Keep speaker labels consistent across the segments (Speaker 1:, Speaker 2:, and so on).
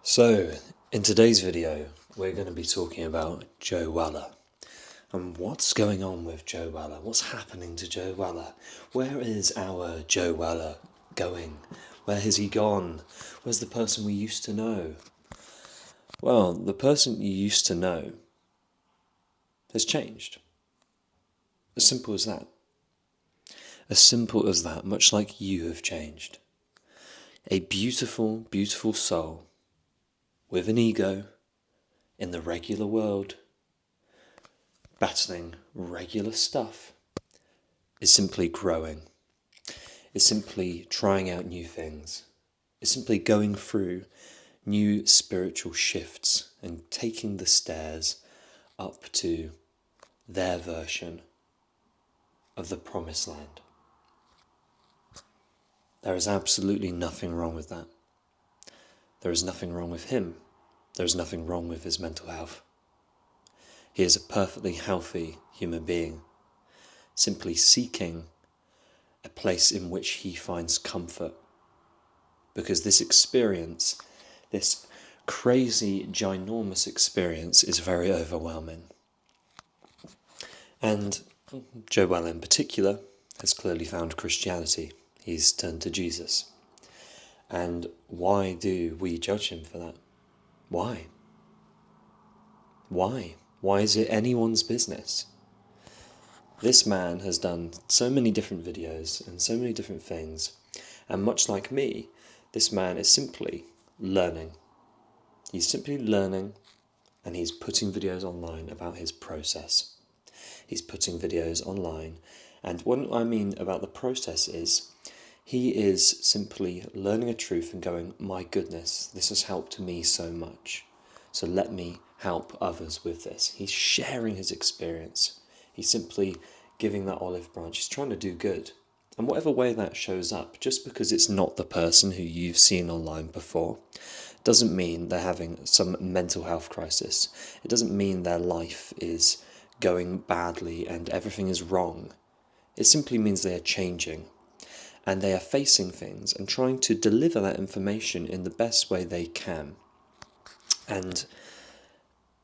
Speaker 1: So, in today's video, we're going to be talking about Joe Weller. And what's going on with Joe Weller? What's happening to Joe Weller? Where is our Joe Weller going? Where has he gone? Where's the person we used to know? Well, the person you used to know has changed. As simple as that. As simple as that, much like you have changed. A beautiful, beautiful soul with an ego in the regular world, battling regular stuff, is simply growing, is simply trying out new things, is simply going through new spiritual shifts and taking the stairs up to their version of the promised land. There is absolutely nothing wrong with that. There is nothing wrong with him. There is nothing wrong with his mental health. He is a perfectly healthy human being, simply seeking a place in which he finds comfort. Because this experience, this crazy, ginormous experience, is very overwhelming. And Joe Well in particular has clearly found Christianity. He's turned to Jesus. And why do we judge him for that? Why? Why? Why is it anyone's business? This man has done so many different videos and so many different things, and much like me, this man is simply learning. He's simply learning, and he's putting videos online about his process. He's putting videos online, and what I mean about the process is, he is simply learning a truth and going, my goodness, this has helped me so much, so let me help others with this. He's sharing his experience. He's simply giving that olive branch. He's trying to do good. And whatever way that shows up, just because it's not the person who you've seen online before, doesn't mean they're having some mental health crisis. It doesn't mean their life is going badly and everything is wrong. It simply means they are changing. And they are facing things and trying to deliver that information in the best way they can. And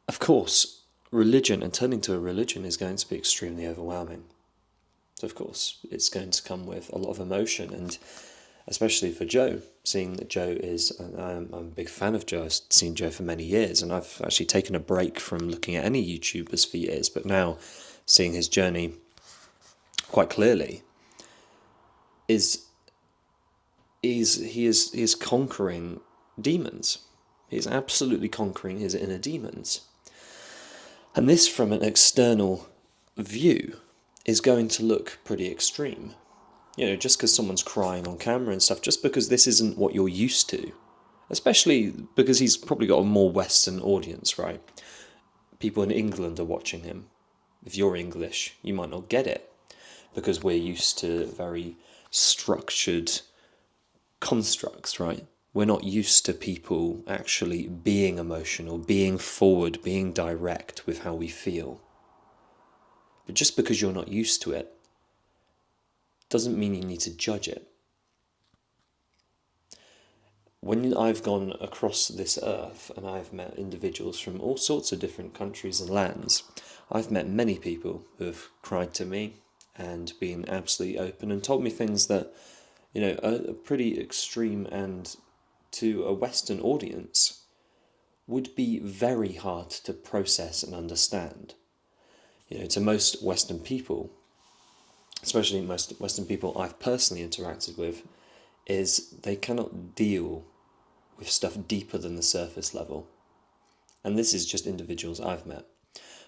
Speaker 1: of course, religion and turning to a religion is going to be extremely overwhelming. So of course, it's going to come with a lot of emotion, and especially for Joe, seeing that Joe is, I'm a big fan of Joe, I've seen Joe for many years, and I've actually taken a break from looking at any YouTubers for years, but now seeing his journey quite clearly, he is conquering demons. He is absolutely conquering his inner demons. And this, from an external view, is going to look pretty extreme. You know, just because someone's crying on camera and stuff, just because this isn't what you're used to, especially because he's probably got a more Western audience, right? People in England are watching him. If you're English, you might not get it, because we're used to very structured constructs, right? We're not used to people actually being emotional, being forward, being direct with how we feel. But just because you're not used to it doesn't mean you need to judge it. When I've gone across this earth and I've met individuals from all sorts of different countries and lands, I've met many people who have cried to me and been absolutely open and told me things that, you know, are pretty extreme and to a Western audience would be very hard to process and understand. You know, to most Western people, especially most Western people I've personally interacted with, is they cannot deal with stuff deeper than the surface level. And this is just individuals I've met.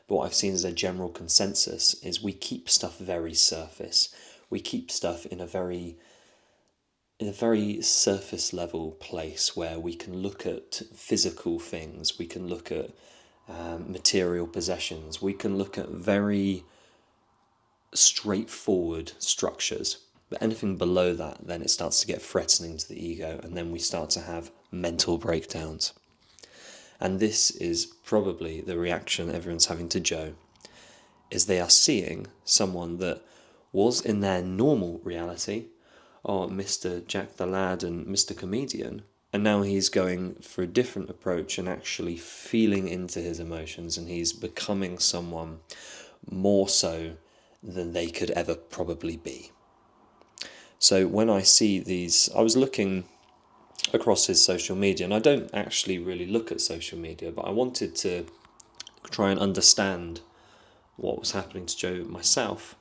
Speaker 1: But what I've seen as a general consensus is we keep stuff very surface. We keep stuff in a very surface level place where we can look at physical things, we can look at material possessions, we can look at very straightforward structures. But anything below that, then it starts to get threatening to the ego, and then we start to have mental breakdowns. And this is probably the reaction everyone's having to Joe, is they are seeing someone that was in their normal reality, oh, Mr. Jack the Lad and Mr. Comedian, And now he's going for a different approach and actually feeling into his emotions, and he's becoming someone more so than they could ever probably be. So when I see these, I was looking across his social media, and I don't actually really look at social media, but I wanted to try and understand what was happening to Joe myself.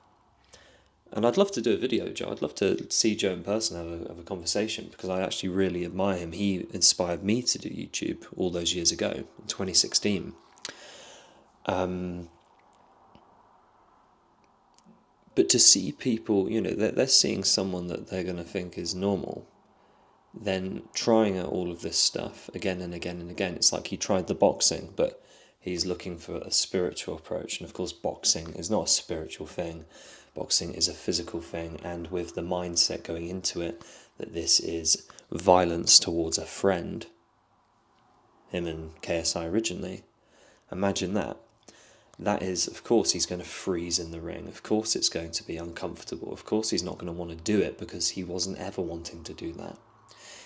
Speaker 1: And I'd love to do a video, Joe. I'd love to see Joe in person, have a conversation, because I actually really admire him. He inspired me to do YouTube all those years ago, in 2016. But to see people, they're seeing someone that they're going to think is normal, then trying out all of this stuff again and again and again. It's like he tried the boxing, but he's looking for a spiritual approach. And of course, boxing is not a spiritual thing. Boxing is a physical thing, and with the mindset going into it that this is violence towards a friend, him and KSI originally, imagine that. That is, of course, he's going to freeze in the ring. Of course, it's going to be uncomfortable. Of course, he's not going to want to do it, because he wasn't ever wanting to do that.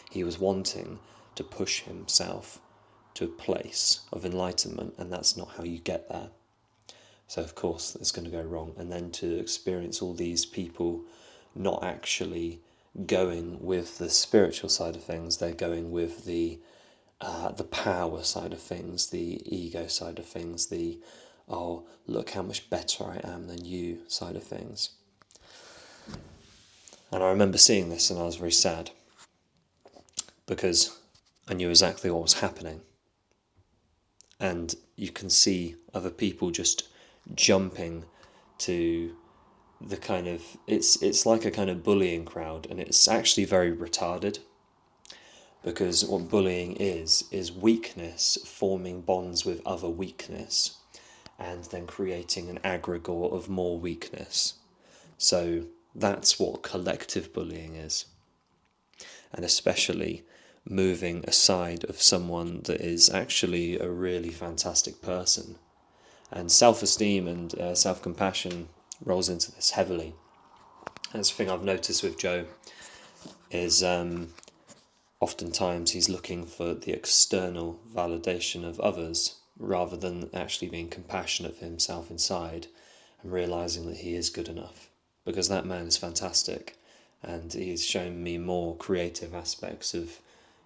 Speaker 1: He was wanting to push himself to a place of enlightenment, and that's not how you get there. So of course it's going to go wrong. And then to experience all these people not actually going with the spiritual side of things, they're going with the power side of things, the ego side of things, the oh, look how much better I am than you side of things. And I remember seeing this and I was very sad, because I knew exactly what was happening. And you can see other people just jumping to the kind of, it's like a kind of bullying crowd, and it's actually very retarded, because what bullying is weakness forming bonds with other weakness and then creating an aggregate of more weakness. So that's what collective bullying is. And especially moving aside of someone that is actually a really fantastic person. And self-esteem and self-compassion rolls into this heavily. That's the thing I've noticed with Joe, is oftentimes he's looking for the external validation of others rather than actually being compassionate for himself inside and realising that he is good enough. Because that man is fantastic, and he's shown me more creative aspects of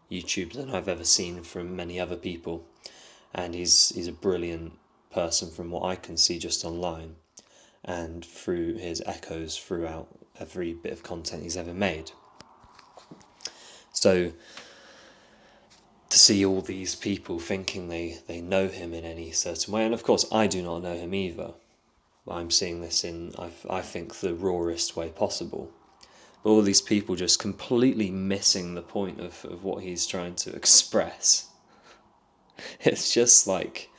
Speaker 1: YouTube than I've ever seen from many other people. And he's a brilliant person from what I can see just online, and through his echoes throughout every bit of content he's ever made. So to see all these people thinking they know him in any certain way, and of course I do not know him either. I'm seeing this in, I think, the rawest way possible. But all these people just completely missing the point of what he's trying to express. It's just like,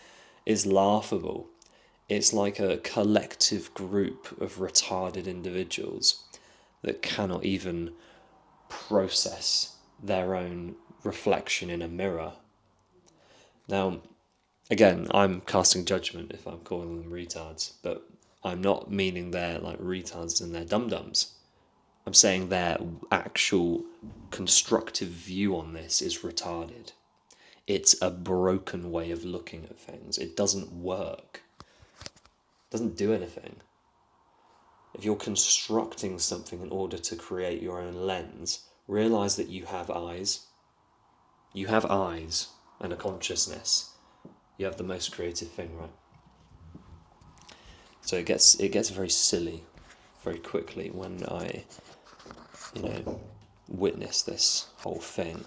Speaker 1: it's laughable. It's like a collective group of retarded individuals that cannot even process their own reflection in a mirror. Now, again, I'm casting judgment if I'm calling them retards, but I'm not meaning they're like retards and they're dum-dums. I'm saying their actual constructive view on this is retarded. It's a broken way of looking at things. It doesn't work. It doesn't do anything. If you're constructing something in order to create your own lens, realize that you have eyes. You have eyes and a consciousness. You have the most creative thing, right? So it gets very silly very quickly when I, witness this whole thing.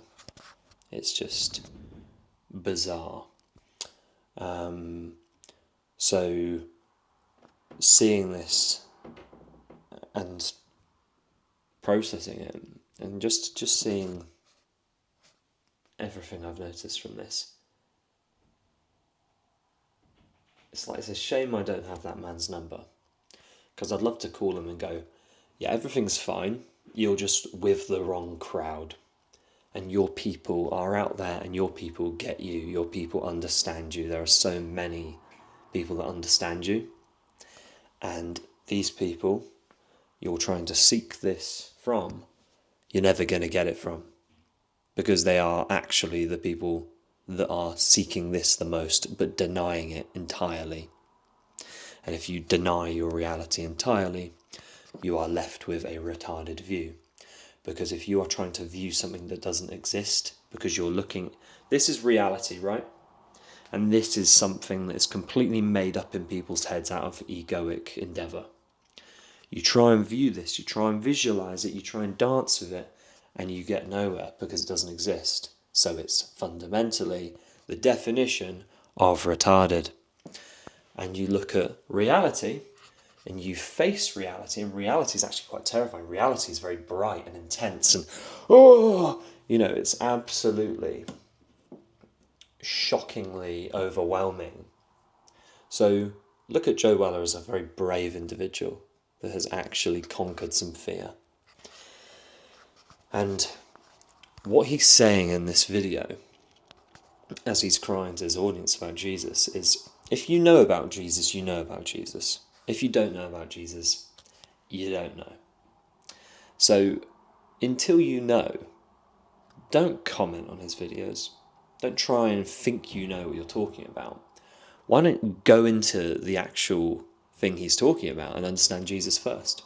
Speaker 1: It's just bizarre. So seeing this and processing it, and just seeing everything I've noticed from this, it's a shame I don't have that man's number, because I'd love to call him and go, yeah, everything's fine, you're just with the wrong crowd, and your people are out there, and your people get you, your people understand you. There are so many people that understand you, and these people you're trying to seek this from, you're never going to get it from, because they are actually the people that are seeking this the most but denying it entirely. And if you deny your reality entirely, you are left with a retarded view. Because if you are trying to view something that doesn't exist, because you're looking, this is reality, right? And this is something that is completely made up in people's heads out of egoic endeavour. You try and view this, you try and visualise it, you try and dance with it, and you get nowhere because it doesn't exist. So it's fundamentally the definition of retarded. And you look at reality, and you face reality, and reality is actually quite terrifying. Reality is very bright and intense, and it's absolutely shockingly overwhelming. So look at Joe Weller as a very brave individual that has actually conquered some fear. And what he's saying in this video, as he's crying to his audience about Jesus, is if you know about Jesus, you know about Jesus. If you don't know about Jesus, you don't know. So until you know, don't comment on his videos. Don't try and think you know what you're talking about. Why don't you go into the actual thing he's talking about and understand Jesus first?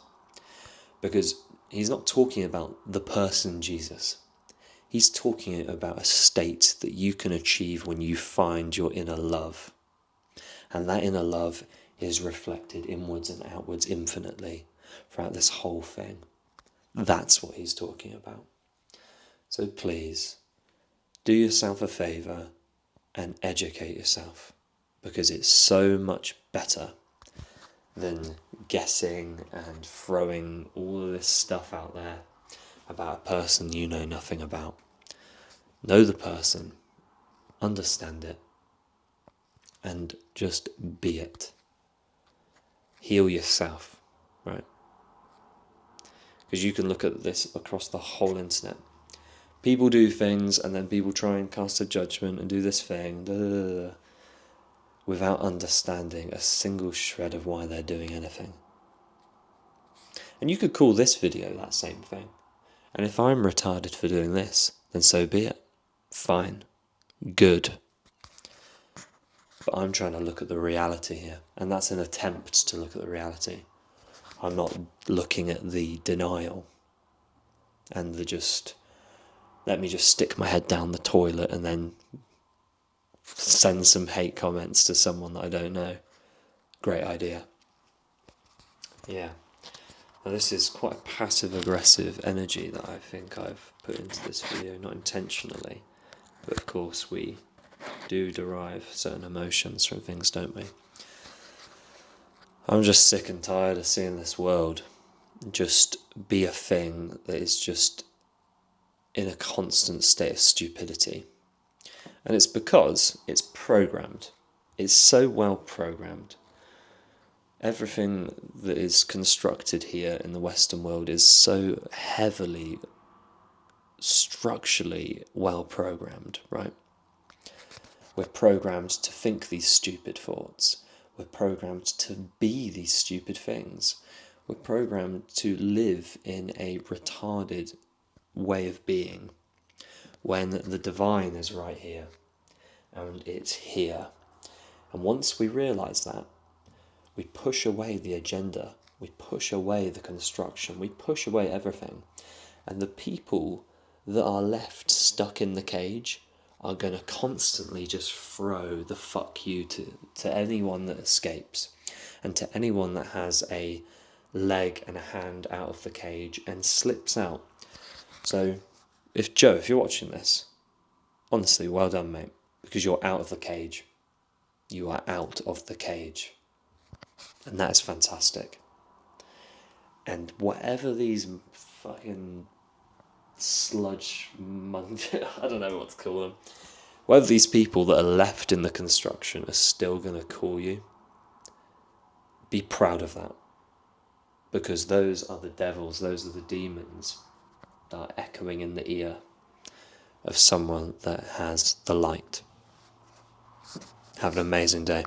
Speaker 1: Because he's not talking about the person Jesus. He's talking about a state that you can achieve when you find your inner love. And that inner love is reflected inwards and outwards infinitely throughout this whole thing. That's what he's talking about. So please, do yourself a favour and educate yourself, because it's so much better than guessing and throwing all of this stuff out there about a person you know nothing about. Know the person, understand it, and just be it. Heal yourself, right? Because you can look at this across the whole internet. People do things and then people try and cast a judgment and do this thing, without understanding a single shred of why they're doing anything. And you could call this video that same thing. And if I'm retarded for doing this, then so be it. Fine. Good. But I'm trying to look at the reality here, and that's an attempt to look at the reality. I'm not looking at the denial and the just, let me just stick my head down the toilet and then send some hate comments to someone that I don't know. Great idea. Yeah. Now this is quite a passive-aggressive energy that I think I've put into this video, not intentionally, but of course we do derive certain emotions from things, don't we? I'm just sick and tired of seeing this world just be a thing that is just in a constant state of stupidity. And it's because it's programmed. It's so well programmed. Everything that is constructed here in the Western world is so heavily, structurally well programmed, right? We're programmed to think these stupid thoughts. We're programmed to be these stupid things. We're programmed to live in a retarded way of being when the divine is right here and it's here. And once we realise that, we push away the agenda, we push away the construction, we push away everything. And the people that are left stuck in the cage are going to constantly just throw the fuck you to anyone that escapes, and to anyone that has a leg and a hand out of the cage and slips out. So, if you're watching this, honestly, well done, mate, because you're out of the cage. You are out of the cage. And that is fantastic. And whatever these fucking sludge I don't know what to call them. Whether these people that are left in the construction are still going to call you, be proud of that. Because those are the devils, those are the demons that are echoing in the ear of someone that has the light. Have an amazing day.